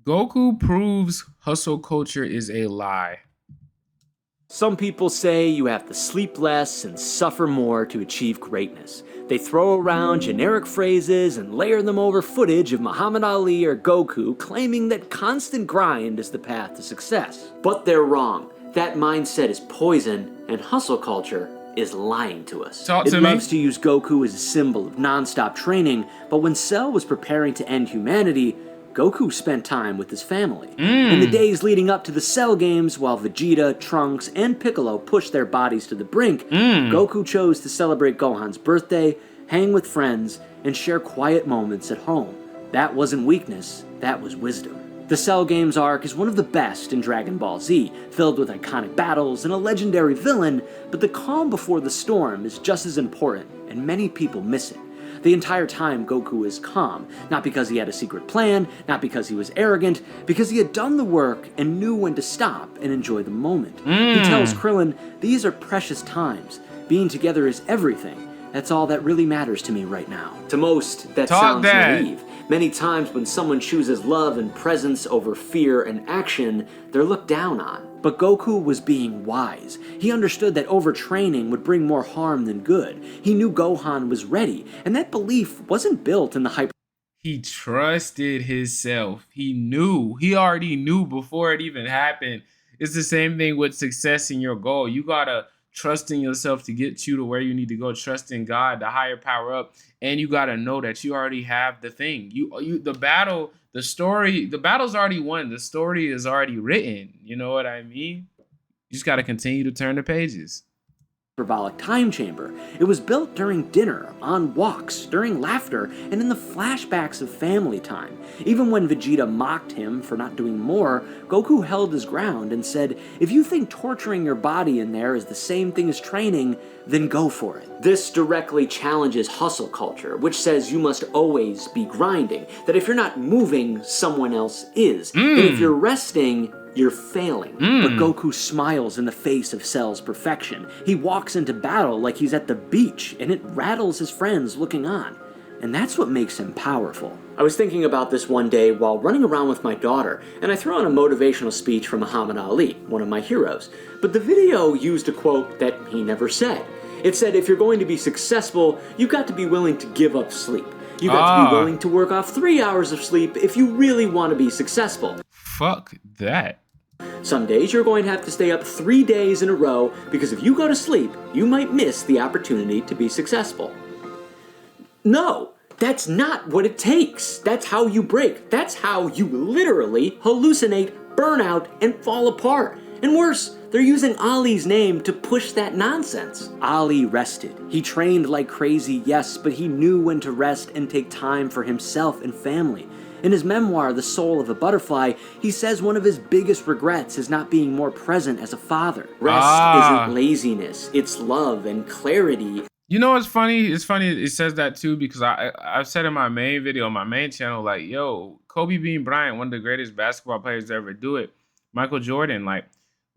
Goku proves hustle culture is a lie. Some people say you have to sleep less and suffer more to achieve greatness. They throw around generic phrases and layer them over footage of Muhammad Ali or Goku claiming that constant grind is the path to success. But they're wrong. That mindset is poison, and hustle culture is lying to us. It loves to use Goku as a symbol of non-stop training, but when Cell was preparing to end humanity, Goku spent time with his family. In the days leading up to the Cell games, while Vegeta, Trunks, and Piccolo pushed their bodies to the brink, Goku chose to celebrate Gohan's birthday, hang with friends, and share quiet moments at home. That wasn't weakness, that was wisdom. The Cell Games arc is one of the best in Dragon Ball Z, filled with iconic battles and a legendary villain, but the calm before the storm is just as important, and many people miss it. The entire time, Goku is calm, not because he had a secret plan, not because he was arrogant, because he had done the work and knew when to stop and enjoy the moment. He tells Krillin, "These are precious times. Being together is everything. That's all that really matters to me right now." To most, that sounds naive. Many times when someone chooses love and presence over fear and action, they're looked down on. But Goku was being wise. He understood that overtraining would bring more harm than good. He knew Gohan was ready, and that belief wasn't built in the hyper. He trusted himself. He already knew before it even happened. It's the same thing with success in your goal. You gotta trust in yourself to get you to where you need to go. Trust in God, the higher power up, and you gotta know that you already have the thing. The battle's already won. The story is already written. You know what I mean? You just gotta continue to turn the pages. Hyperbolic time chamber. It was built during dinner, on walks, during laughter, and in the flashbacks of family time. Even when Vegeta mocked him for not doing more, Goku held his ground and said, "If you think torturing your body in there is the same thing as training, then go for it." This directly challenges hustle culture, which says you must always be grinding, that if you're not moving, someone else is, that if you're resting, you're failing. But Goku smiles in the face of Cell's perfection. He walks into battle like he's at the beach, and it rattles his friends looking on. And that's what makes him powerful. I was thinking about this one day while running around with my daughter, and I threw on a motivational speech from Muhammad Ali, one of my heroes. But the video used a quote that he never said. It said, if you're going to be successful, you've got to be willing to give up sleep. You've got to be willing to work off 3 hours of sleep if you really want to be successful. Fuck that. Some days you're going to have to stay up 3 days in a row because if you go to sleep, you might miss the opportunity to be successful. No, that's not what it takes. That's how you break. That's how you literally hallucinate, burn out, and fall apart. And worse, they're using Ali's name to push that nonsense. Ali rested. He trained like crazy, yes, but he knew when to rest and take time for himself and family. In his memoir, The Soul of a Butterfly, he says one of his biggest regrets is not being more present as a father. Rest isn't laziness, it's love and clarity. You know what's funny? It's funny it says that too because I've said in my main video, on my main channel, like, yo, Kobe Bean Bryant, one of the greatest basketball players to ever do it. Michael Jordan, like,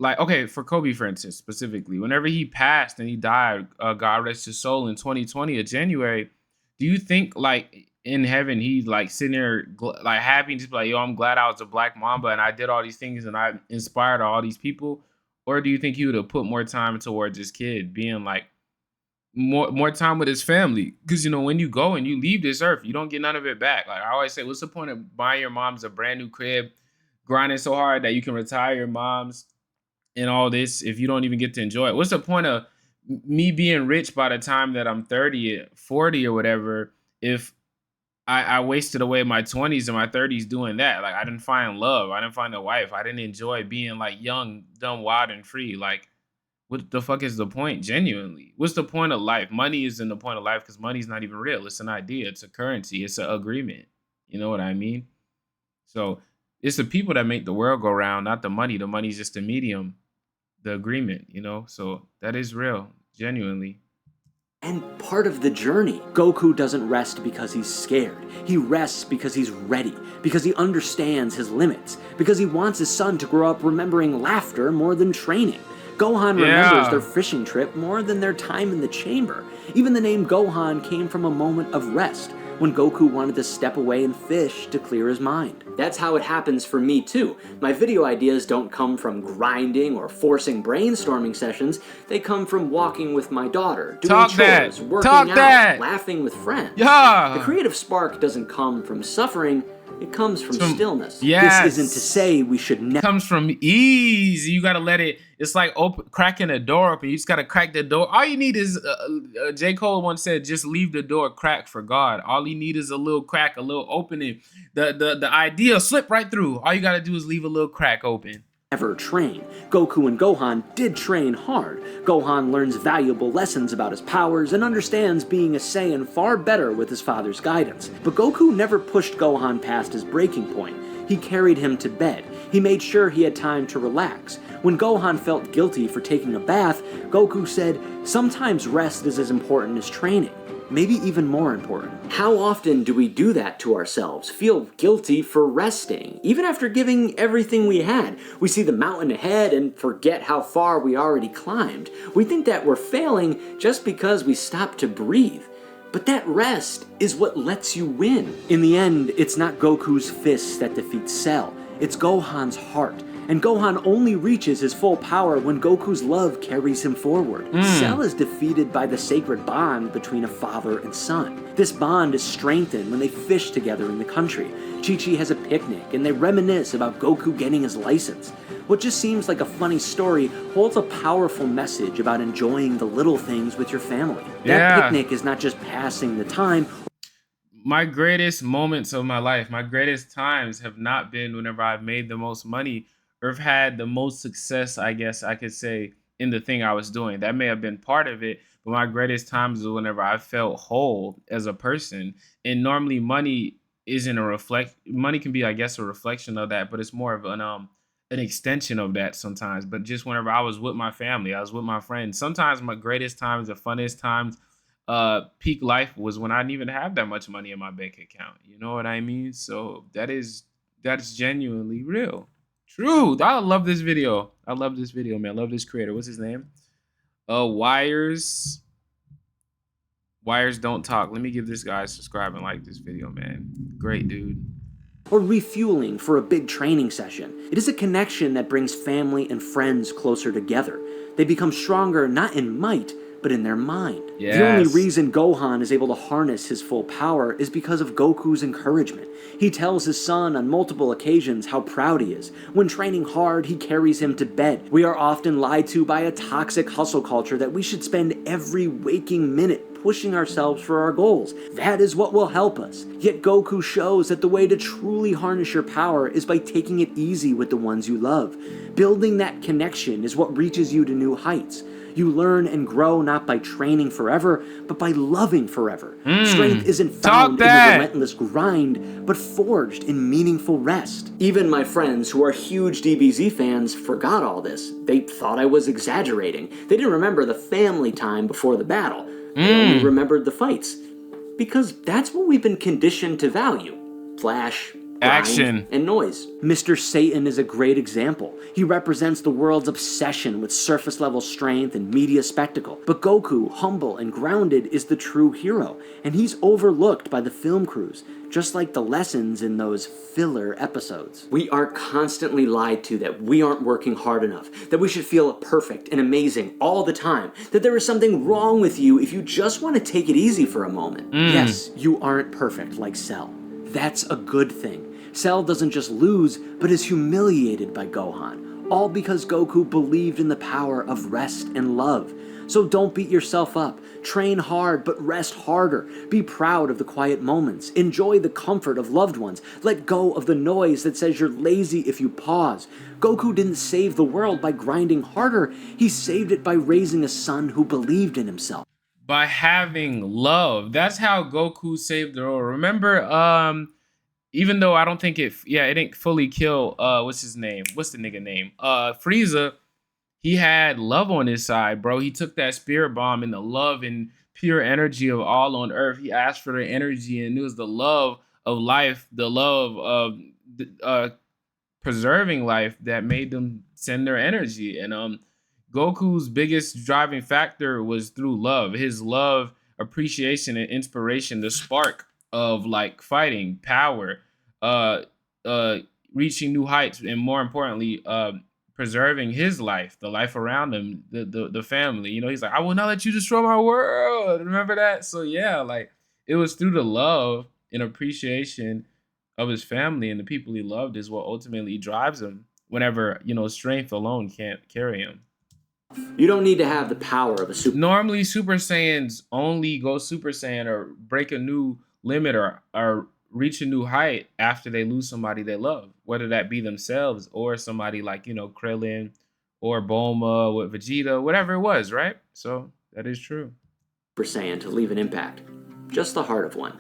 okay, for Kobe, for instance, specifically, whenever he passed and he died, God rest his soul, in 2020 of January, do you think, like, in heaven, he's like sitting there like happy and just like, yo, I'm glad I was a black mamba and I did all these things and I inspired all these people? Or do you think he would have put more time towards his kid, being like more time with his family? Because, you know, when you go and you leave this earth, you don't get none of it back. Like I always say, what's the point of buying your moms a brand new crib, grinding so hard that you can retire your moms and all this if you don't even get to enjoy it? What's the point of me being rich by the time that I'm 30, 40 or whatever if I wasted away my 20s and my 30s doing that? Like, I didn't find love. I didn't find a wife. I didn't enjoy being like young, dumb, wild, and free. Like, what the fuck is the point? Genuinely, what's the point of life? Money isn't the point of life because money's not even real. It's an idea. It's a currency. It's an agreement. You know what I mean? So it's the people that make the world go round, not the money. The money's just the medium, the agreement, you know? So that is real, genuinely. And part of the journey. Goku doesn't rest because he's scared. He rests because he's ready, because he understands his limits, because he wants his son to grow up remembering laughter more than training. Gohan remembers their fishing trip more than their time in the chamber. Even the name Gohan came from a moment of rest, when Goku wanted to step away and fish to clear his mind. That's how it happens for me too. My video ideas don't come from grinding or forcing brainstorming sessions, they come from walking with my daughter, doing Talk that. chores, working Talk out, that. laughing with friends. The Yeah. creative spark doesn't come from suffering, it comes from stillness. Yes. This isn't to say we should never comes from ease. You gotta let it. It's like cracking a door open. You just gotta crack the door. All you need is J. Cole once said, "Just leave the door cracked for God." All you need is a little crack, a little opening. The idea slip right through. All you gotta do is leave a little crack open. Ever train. Goku and Gohan did train hard. Gohan learns valuable lessons about his powers and understands being a Saiyan far better with his father's guidance. But Goku never pushed Gohan past his breaking point. He carried him to bed. He made sure he had time to relax. When Gohan felt guilty for taking a bath, Goku said, "Sometimes rest is as important as training. Maybe even more important." How often do we do that to ourselves? Feel guilty for resting? Even after giving everything we had, we see the mountain ahead and forget how far we already climbed. We think that we're failing just because we stopped to breathe. But that rest is what lets you win. In the end, it's not Goku's fists that defeat Cell, it's Gohan's heart. And Gohan only reaches his full power when Goku's love carries him forward. Cell is defeated by the sacred bond between a father and son. This bond is strengthened when they fish together in the country. Chi-Chi has a picnic and they reminisce about Goku getting his license. What just seems like a funny story holds a powerful message about enjoying the little things with your family. That picnic is not just passing the time. My greatest moments of my life, my greatest times have not been whenever I've made the most money or have had the most success, I guess I could say, in the thing I was doing. That may have been part of it, but my greatest times is whenever I felt whole as a person. And normally money isn't a money can be, I guess, a reflection of that, but it's more of an extension of that sometimes. But just whenever I was with my family, I was with my friends. Sometimes my greatest times, the funniest times, peak life was when I didn't even have that much money in my bank account. You know what I mean? So that's genuinely real. True. I love this video. I love this video, man. I love this creator. What's his name? Wires. Wires don't talk. Let me give this guy a subscribe and like this video, man. Great dude. Or refueling for a big training session. It is a connection that brings family and friends closer together. They become stronger not in might, but in their mind. Yes. The only reason Gohan is able to harness his full power is because of Goku's encouragement. He tells his son on multiple occasions how proud he is. When training hard, he carries him to bed. We are often lied to by a toxic hustle culture that we should spend every waking minute pushing ourselves for our goals. That is what will help us. Yet Goku shows that the way to truly harness your power is by taking it easy with the ones you love. Building that connection is what reaches you to new heights. You learn and grow not by training forever, but by loving forever. Strength isn't found in the relentless grind, but forged in meaningful rest. Even my friends who are huge DBZ fans forgot all this. They thought I was exaggerating. They didn't remember the family time before the battle. They only remembered the fights. Because that's what we've been conditioned to value. Flash, action, and noise. Mr. Satan is a great example. He represents the world's obsession with surface-level strength and media spectacle. But Goku, humble and grounded, is the true hero, and he's overlooked by the film crews, just like the lessons in those filler episodes. We are constantly lied to that we aren't working hard enough, that we should feel perfect and amazing all the time, that there is something wrong with you if you just want to take it easy for a moment. Yes, you aren't perfect like Cell. That's a good thing. Cell doesn't just lose, but is humiliated by Gohan, all because Goku believed in the power of rest and love. So don't beat yourself up. Train hard, but rest harder. Be proud of the quiet moments. Enjoy the comfort of loved ones. Let go of the noise that says you're lazy if you pause. Goku didn't save the world by grinding harder. He saved it by raising a son who believed in himself. By having love. That's how Goku saved the world. Remember, even though I don't think it didn't fully kill what's his name? What's the nigga name? Frieza, he had love on his side, bro. He took that spirit bomb and the love and pure energy of all on earth. He asked for the energy, and it was the love of life, the love of preserving life that made them send their energy. And Goku's biggest driving factor was through love. His love, appreciation, and inspiration, the spark of like fighting, power, uh reaching new heights, and more importantly, preserving his life, the life around him, the family. You know, he's like, I will not let you destroy my world. Remember that? So yeah, like it was through the love and appreciation of his family and the people he loved is what ultimately drives him whenever, you know, strength alone can't carry him. You don't need to have the power of a super Normally Super Saiyans only go Super Saiyan or break a new limit or reach a new height after they lose somebody they love, whether that be themselves or somebody like, you know, Krillin or Bulma with Vegeta, whatever it was, right? So that is true. Saiyan to leave an impact, just the heart of one.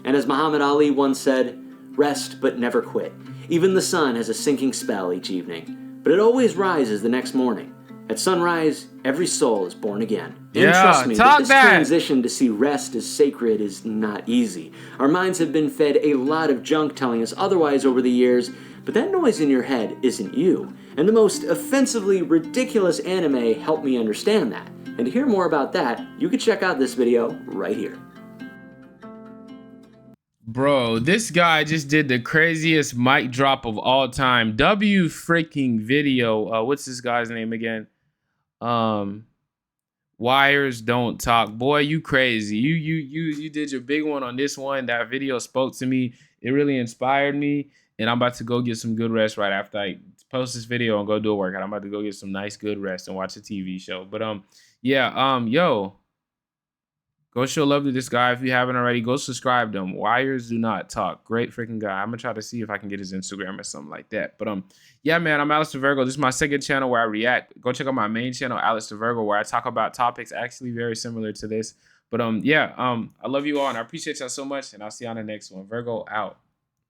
And as Muhammad Ali once said, rest but never quit. Even the sun has a sinking spell each evening, but it always rises the next morning. At sunrise, every soul is born again. And trust Yeah, me, talk this that. transition to see rest as sacred is not easy. Our minds have been fed a lot of junk telling us otherwise over the years, but that noise in your head isn't you. And the most offensively ridiculous anime helped me understand that. And to hear more about that, you can check out this video right here. Bro, this guy just did the craziest mic drop of all time. W freaking video. What's this guy's name again? Um Wires don't talk. Boy, you crazy. You did your big one on this one. That video spoke to me. It really inspired me. And I'm about to go get some good rest right after I post this video and go do a workout. I'm about to go get some nice good rest and watch a TV show. But yeah, yo, go show love to this guy if you haven't already. Go subscribe to him. Wires do not talk. Great freaking guy. I'm gonna try to see if I can get his Instagram or something like that. But yeah, man, I'm Alex Virgo. This is my second channel where I react. Go check out my main channel, Alex Virgo, where I talk about topics actually very similar to this. But yeah, I love you all and I appreciate y'all so much. And I'll see you on the next one. Virgo out.